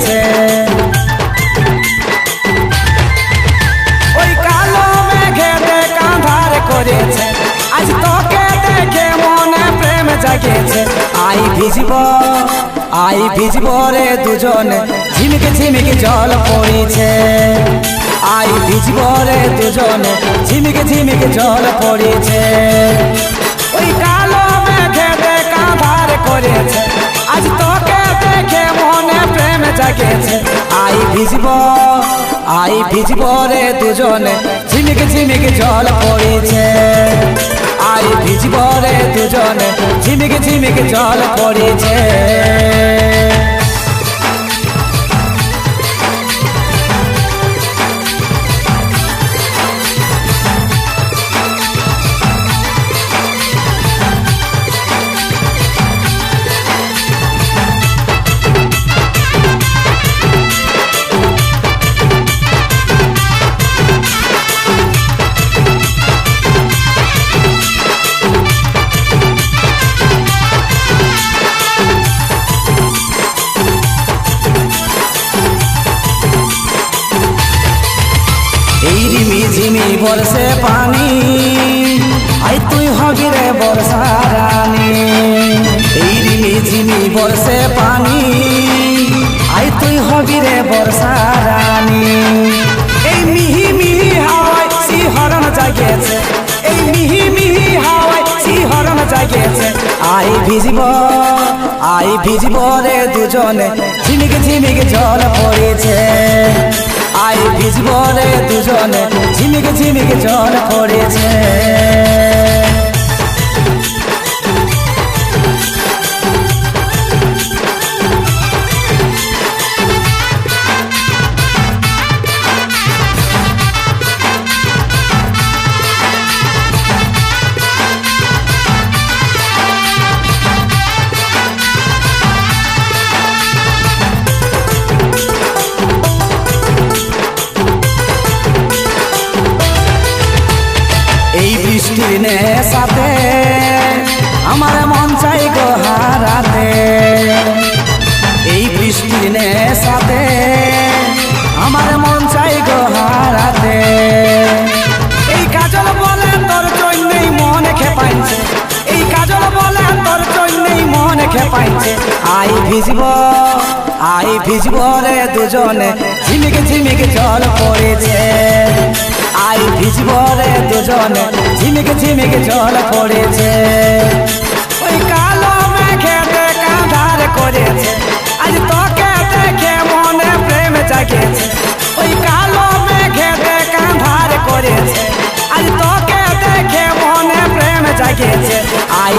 পড়েছে। ওই কালো মেঘেতে কাঁধার করেছে, আজ তোকে দেখে মনে প্রেম জাগেছে। আই ভিজব রে দুজনে, ঝিমিকে ঝিমিকে জল পড়েছে। আই ভিজব রে দুজনে, ঝিমিকে ঝিমিকে জল পড়েছে। ওই কালো মেঘেতে কাঁধার করেছে, আজ তোকে দেখে মনে প্রেম জাগেছে। আই ভিজব রে দুজনে, ঝিমিকে ঝিমিকে জল পড়েছে। আই ভিজব রে দুজনে, ঝিমিকে ঝিমিকে জল পড়েছে। এই রিমি ঝিমি বর্ষে পানি, আই তুই হবি রে বর্ষা রানী। এই রিমি ঝিমি বর্ষে পানি, আই তুই হবি রে বর্ষা রানী। এই মিহি মিহি হাওয়ায় শিহরণ জাগেছে, এই মিহি মিহি হাওয়ায় শিহরণ জাগেছে। আই ভিজব রে দুজনে, ঝিমিকে ঝিমিকে জল পড়েছে। আই ভিজব রে দুজনে, ঝিমিকে ঝিমিকে জল পড়েছে। এই বৃষ্টির নেশাতে আমার মন চাই গো হারাতে। এই বৃষ্টির নেশাতে আমার মন চাই গো হারাতে। এই কাজল বলে তোর জন্যই মন খেপাইছে, এই কাজল বলে তোর জন্যই মন খেপাইছে। আই ভিজব রে দুজনে, ঝিমিকে ঝিমিকে জল পড়েছে। আই ভিজব রে দুজনে, ঝিমিকে ঝিমিকে জল পড়েছে। ওই কালো মেঘেতে কাঁধার করেছে, আজ তোকে দেখে মনে প্রেম জাগেছে। ওই কালো মেঘেতে কাঁধার করেছে, আজ তোকে দেখে মনে প্রেম জাগেছে। আই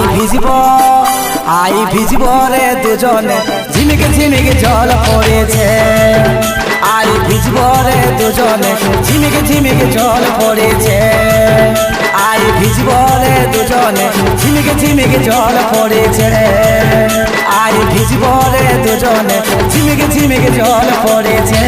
ভিজব রে দুজনে, ঝিমিকে ঝিমিকে জল পড়েছে। আই ভিজব রে দুজনে, ঝিমিকে ঝিমিকে জল পড়েছে। আই ভিজব রে দুজনে, ঝিমিকে ঝিমিকে জল পড়েছে। আই ভিজব রে দুজনে, ঝিমিকে ঝিমিকে জল পড়েছে।